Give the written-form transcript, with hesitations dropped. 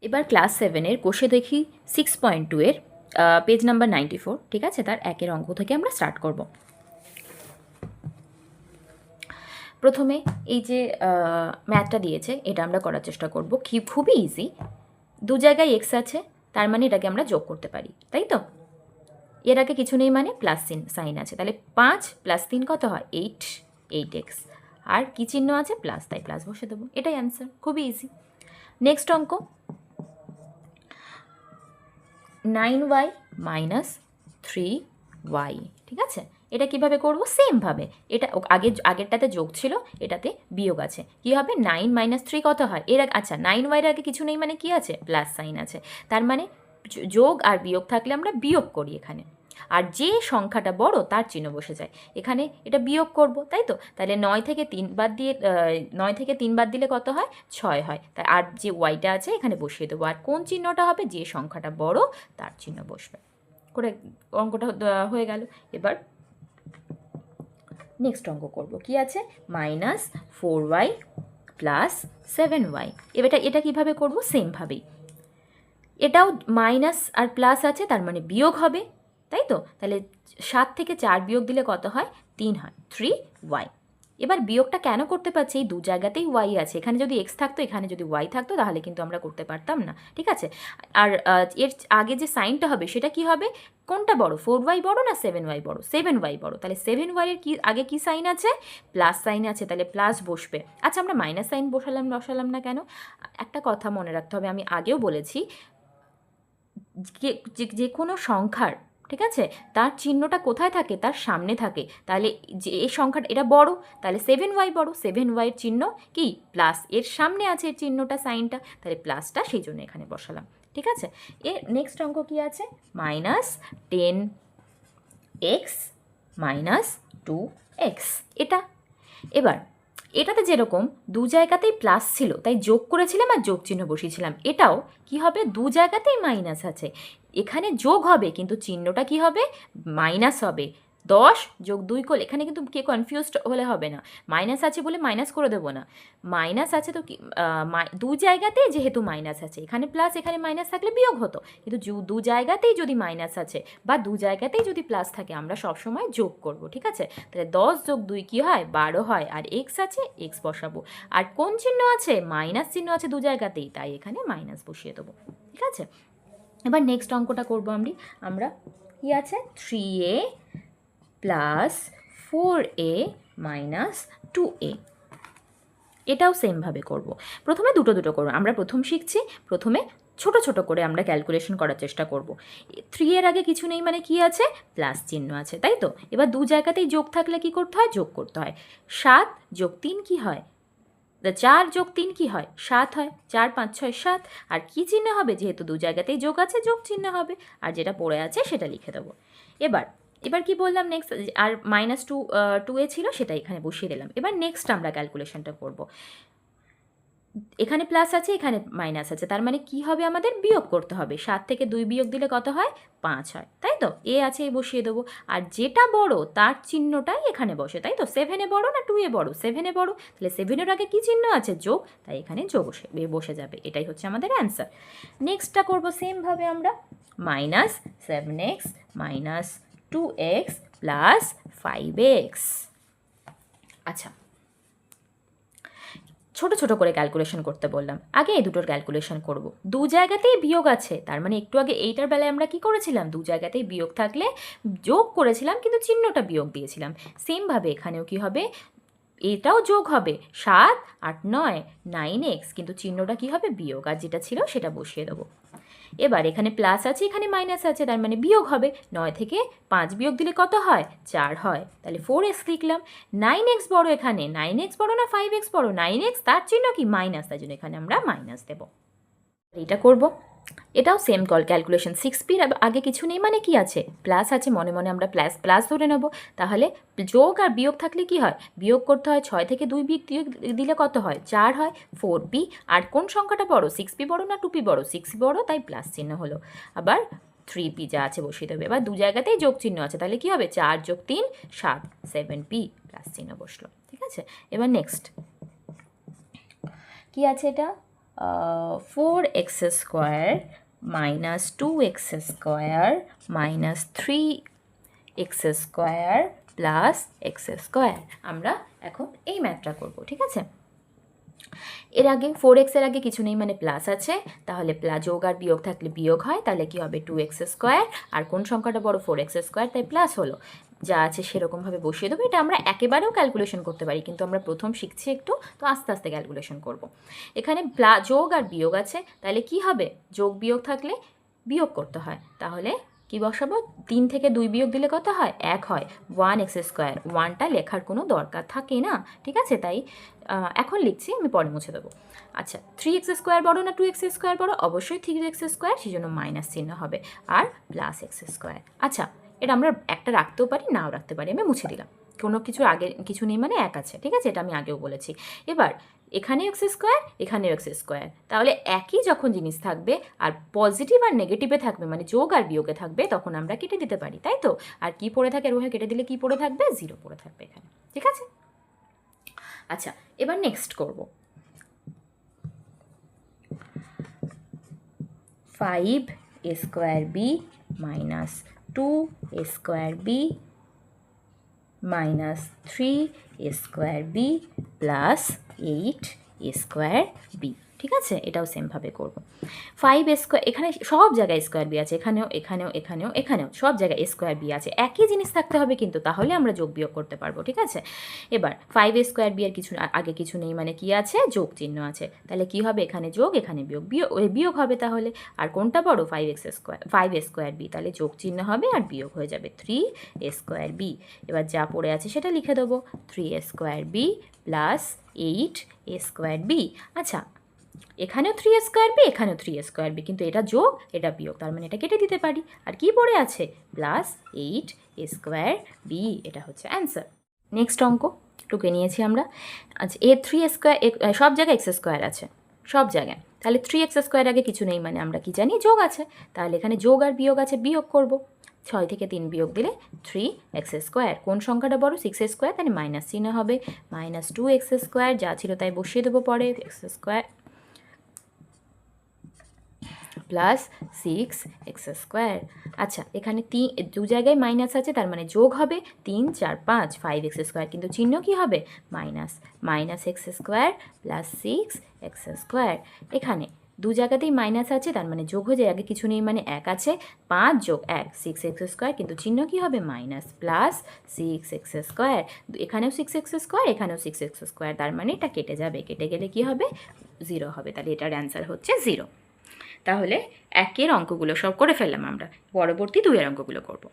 এবার ক্লাস 7-এর কোষে দেখি 6.2 এর পেজ নাম্বার 94, ঠিক আছে, তার একের অঙ্ক থেকে আমরা স্টার্ট করব। প্রথমে এই যে ম্যাথটা দিয়েছে এটা আমরা করার চেষ্টা করব। খুবই ইজি, দু জায়গায় এক্স আছে, তার মানে এটাকে আমরা যোগ করতে পারি, তাই তো। এর আগে কিছু নেই মানে প্লাস সাইন আছে, তাহলে 5 + 3 কত হয়? 8x। আর কি চিহ্ন আছে? প্লাস, তাই প্লাস বসে দেবো, এটাই অ্যান্সার, খুবই ইজি। নেক্সট অঙ্ক 9y - 3y, ঠিক আছে। এটা কিভাবে করব? সেমভাবে, এটা আগেরটাতে যোগ ছিল, এটাতে বিয়োগ আছে, কি হবে? 9 - 3 কত হয়? আচ্ছা, 9y এর আগে কিছু নেই মানে কি আছে? প্লাস সাইন আছে, তার মানে যোগ আর বিয়োগ থাকলে আমরা বিয়োগ করি এখানে, আর যে সংখ্যাটা বড় তার চিহ্ন বসে যায়। এখানে এটা বিয়োগ করব, তাই তো। তাহলে 9 থেকে 3 বাদ দিয়ে 9 থেকে 3 বাদ দিলে কত হয়? 6 হয়। তাই আর যে ওয়াইটা আছে এখানে বসিয়ে দেবো, আর কোন চিহ্নটা হবে? যে সংখ্যাটা বড় তার চিহ্ন বসবে। করে অঙ্কটা হয়ে গেল। এবার নেক্সট অঙ্ক করব, কি আছে? -4y + 7y। এটা কিভাবে করব? সেমভাবেই, এটাও মাইনাস আর প্লাস আছে, তার মানে বিয়োগ হবে, তাই তো। তাহলে 7 থেকে 4 বিয়োগ দিলে কত হয়? 3 হয়, 3y। এবার বিয়োগটা কেন করতে পারছি? এই দু জায়গাতেই ওয়াই আছে, এখানে যদি এক্স থাকতো, এখানে যদি ওয়াই থাকতো, তাহলে কিন্তু আমরা করতে পারতাম না, ঠিক আছে। আর এর আগে যে সাইনটা হবে সেটা কি হবে? কোনটা বড়? 4y বড় না 7y বড়? 7y বড়, তাহলে 7y এর কি আগে কি সাইন আছে? প্লাস সাইন আছে, তাহলে প্লাস বসবে। আচ্ছা, আমরা মাইনাস সাইন বসালাম না কেন? একটা কথা মনে রাখতে হবে, আমি আগেও বলেছি, যে কোনো সংখ্যার, ঠিক আছে, তার চিহ্নটা কোথায় থাকে? তার সামনে থাকে। তাহলে যে এই সংখ্যাটা এটা বড়, তাহলে 7y বড়, 7y এর চিহ্ন কি? প্লাস, এর সামনে আছে এর চিহ্নটা, সাইনটা, তাহলে প্লাসটা সেই জন্য এখানে বসালাম, ঠিক আছে। এর নেক্সট অঙ্ক কি আছে? -10x - 2x, এটা। এবার এটাতে যেরকম দু জায়গাতেই প্লাস ছিল তাই যোগ করেছিলাম আর যোগ চিহ্ন বসিয়েছিলাম, এটাও কি হবে? দু জায়গাতেই মাইনাস আছে, এখানে যোগ হবে কিন্তু চিহ্নটা কি হবে? মাইনাস হবে। 10 + 2 করলে, এখানে কিন্তু কে কনফিউজড হলে হবে না, মাইনাস আছে বলে মাইনাস করে দেবো না। মাইনাস আছে তো কি, দু জায়গাতেই যেহেতু মাইনাস আছে, এখানে প্লাস এখানে মাইনাস থাকলে বিয়োগ হতো, কিন্তু দু জায়গাতেই যদি মাইনাস আছে বা দু জায়গাতেই যদি প্লাস থাকে, আমরা সবসময় যোগ করব, ঠিক আছে। তাহলে 10 + 2 কী হয়? 12 হয়, আর এক্স আছে, এক্স বসাবো। আর কোন চিহ্ন আছে? মাইনাস চিহ্ন আছে দু জায়গাতেই, তাই এখানে মাইনাস বসিয়ে দেবো, ঠিক আছে। এবার নেক্সট অঙ্কটা করবো আমরা কি আছে? 3a + 4a - 2a, এটাও সেমভাবে করব। প্রথমে দুটো করব, আমরা প্রথম শিখছি, প্রথমে ছোট ছোট করে আমরা ক্যালকুলেশন করার চেষ্টা করব। 3 এর আগে কিছু নেই মানে কি আছে? প্লাস চিহ্ন আছে, তাই তো। এবার দু জায়গাতেই যোগ থাকলে কি করতে হয়? যোগ করতে হয়। 7 + 3 কি হয়? 4 + 3 কি হয়? 7 হয়। 4 5 6 7, আর কি চিহ্ন হবে? যেহেতু দু জায়গাতেই যোগ আছে, যোগ চিহ্ন হবে, আর যেটা পড়ে আছে সেটা লিখে দেবো। এবার কি বললাম? নেক্সট, আর -2a ছিল, সেটা এখানে বসিয়ে দিলাম। এবার নেক্সট আমরা ক্যালকুলেশনটা করব। এখানে প্লাস আছে, এখানে মাইনাস আছে, তার মানে কি হবে? আমাদের বিয়োগ করতে হবে। 7 থেকে 2 বিয়োগ দিলে কত হয়? 5 হয়, তাই তো। এ আছে, এ বসিয়ে দেবো, আর যেটা বড় তার চিহ্নটাই এখানে বসে, তাই তো। 7-এ বড় না 2-এ বড়? 7-এ বড়, তাহলে 7-এর আগে কি চিহ্ন আছে? যোগ, তাই এখানে যোগ বসে যাবে, এটাই হচ্ছে আমাদের অ্যান্সার। নেক্সটটা করবো সেমভাবে আমরা, -7x - 2x + 5x। আচ্ছা, ছোট ছোট করে ক্যালকুলেশন করতে বললাম, আগে এই দুটোর ক্যালকুলেশন করব। দু জায়গাতেই বিয়োগ আছে, তার মানে একটু আগে এইটার বেলায় আমরা কি করেছিলাম? দু জায়গাতেই বিয়োগ থাকলে যোগ করেছিলাম, কিন্তু চিহ্নটা বিয়োগ দিয়েছিলাম। সেমভাবে এখানেও কি হবে? এটাও যোগ হবে, 7 8 9 9x, কিন্তু চিহ্নটা কি হবে? বিয়োগ, আর যেটা ছিল সেটা বসিয়ে দেবো। এবার এখানে প্লাস আছে, এখানে মাইনাস আছে, তার মানে বিয়োগ হবে। 9 থেকে 5 বিয়োগ দিলে কত হয়? 4 হয়, তাহলে 4x লিখলাম। 9x বড়, এখানে 9x বড় না 5x বড়? 9x, তার চিহ্ন কি? মাইনাস, তাই জন্য এখানে আমরা মাইনাস দেব। এটা করব, এটাও সেম ক্যালকুলেশন। 6p-র আগে কিছু নেই মানে কি আছে? প্লাস আছে, মনে মনে আমরা প্লাস ধরে নেব। তাহলে যোগ আর বিয়োগ থাকলে কি হয়? বিয়োগ করতে হয়। 6 থেকে 2 বিয়োগ দিলে কত হয়? 4 হয়। 4p, আর কোন সংখ্যাটা বড়? 6p বড় না 2p বড়? 6 বড়, তাই প্লাস চিহ্ন হলো। আবার 3p যা আছে বসিয়ে দেবে। এবার দু জায়গাতেই যোগ চিহ্ন আছে, তাহলে কি হবে? 4 + 3 7, 7p, প্লাস চিহ্ন বসলো, ঠিক আছে। এবার নেক্সট কি আছে? এটা 4x square minus 2x square minus 3x square plus x square. আমরা এখন এই ম্যাথটা করব, ঠিক আছে? এর আগে 4x এর আগে কিছু নেই মানে প্লাস আছে, তাহলে যোগ আর বিয়োগ থাকলে বিয়োগ হয়, তাহলে কি হবে 2x স্কোয়ার, আর কোন সংখ্যাটা বড় 4x স্কোয়ার, তাই প্লাস হলো। যা আছে সেরকমভাবে বসিয়ে দেবো। এটা আমরা একেবারেও ক্যালকুলেশন করতে পারি, কিন্তু আমরা প্রথম শিখছি একটু, তো আস্তে আস্তে ক্যালকুলেশন করব। এখানে যোগ আর বিয়োগ আছে, তাহলে কি হবে, যোগ বিয়োগ থাকলে বিয়োগ করতে হয়, তাহলে কি বসাবো, 3 থেকে 2 বিয়োগ দিলে কত হয়, 1 হয়। 1x স্কোয়ার, 1টা লেখার কোনো দরকার থাকে না, ঠিক আছে? তাই এখন লিখছি, আমি পরে মুছে দেবো। আচ্ছা, 3x স্কোয়ার বড় না 2x স্কোয়ার বড়? অবশ্যই 3x স্কোয়ার, সেই জন্য মাইনাস চিহ্ন হবে, আর প্লাস x স্কোয়ার। আচ্ছা, এটা আমরা একটা রাখতেও পারি, নাও রাখতে পারি, আমি মুছে দিলাম। কোনো কিছু আগে কিছু নেই মানে 1 আছে, ঠিক আছে? এটা আমি আগেও বলেছি। এবার এখানে এক্স স্কোয়ার, এখানেও এক্স স্কোয়ার, তাহলে একই যখন জিনিস থাকবে আর পজিটিভ আর নেগেটিভে থাকবে, মানে যোগ আর বিয়োগে থাকবে, তখন আমরা কেটে দিতে পারি, তাই তো? আর কি পড়ে থাকে, এরকম কেটে দিলে কি পড়ে থাকবে, 0 পড়ে থাকবে এখানে, ঠিক আছে? আচ্ছা, এবার নেক্সট করব। 5a square b minus 2a square b minus 3a square b plus 8a square b, ঠিক আছে? এটাও সেমভাবে করব। 5a স্কোয়ার, এখানে সব জায়গায় স্কোয়ার বি আছে, এখানেও এখানেও এখানেও এখানেও সব জায়গায় স্কোয়ার বি আছে, একই জিনিস থাকতে হবে কিন্তু, তাহলে আমরা যোগ বিয়োগ করতে পারবো, ঠিক আছে? এবার 5a স্কোয়ার বি এর কিছু আগে কিছু নেই মানে কি আছে, যোগ চিহ্ন আছে, তাহলে কি হবে, এখানে যোগ এখানে বিয়োগ, বিয়োগ হবে তাহলে। আর কোনটা বড়, 5a স্কোয়ার বি, তাহলে যোগ চিহ্ন হবে আর বিয়োগ হয়ে যাবে 3a স্কোয়ার বি। এবার যা পড়ে আছে সেটা লিখে দেবো, 3a square b plus 8a square b. আচ্ছা, এখানেও 3a স্কোয়ার বি, এখানেও 3a স্কোয়ার বি, কিন্তু এটা যোগ এটা বিয়োগ, তার মানে এটা কেটে দিতে পারি। আর কি পড়ে আছে, প্লাস 8a স্কোয়ার বি, এটা হচ্ছে অ্যান্সার। নেক্সট অঙ্ক টুকে নিয়েছি আমরা। আচ্ছা, 3a স্কোয়ার, সব জায়গায় এক্স স্কোয়ার আছে, সব জায়গায়, তাহলে 3x স্কোয়ার আগে কিছু নেই মানে আমরা কি জানি, যোগ আছে, তাহলে এখানে যোগ আর বিয়োগ আছে, বিয়োগ করব। 6 থেকে 3 বিয়োগ দিলে 3x স্কোয়ার, কোন সংখ্যাটা বড়, 6 স্কোয়ার, তাহলে মাইনাস চিহ্ন হবে, মাইনাস 2x স্কোয়ার, যা ছিল তাই বসিয়ে দেবো পরে, x square plus 6x square. আচ্ছা, এখানে 2 জায়গায় মাইনাস আছে, তার মানে যোগ হবে 3 4 5 5x স্কোয়ার, কিন্তু চিহ্ন কি হবে, minus, minus x square plus 6x square. এখানে 2 জায়গাতেই মাইনাস আছে, তার মানে যোগ হয়ে যায়, আগে কিছু নেই মানে 1 আছে, 5 যোগ 1 6x স্কোয়ার, কিন্তু চিহ্ন কি হবে, মাইনাস, প্লাস 6x স্কোয়ার। এখানেও 6x স্কোয়ার, এখানেও 6x স্কোয়ার, তার মানে এটা কেটে যাবে, কেটে গেলে কি হবে, 0 হবে, তাহলে এটার অ্যান্সার হচ্ছে 0। তাহলে 1 এর অঙ্কগুলো সব করে ফেললাম আমরা, পরবর্তী 2 এর অঙ্কগুলো করব।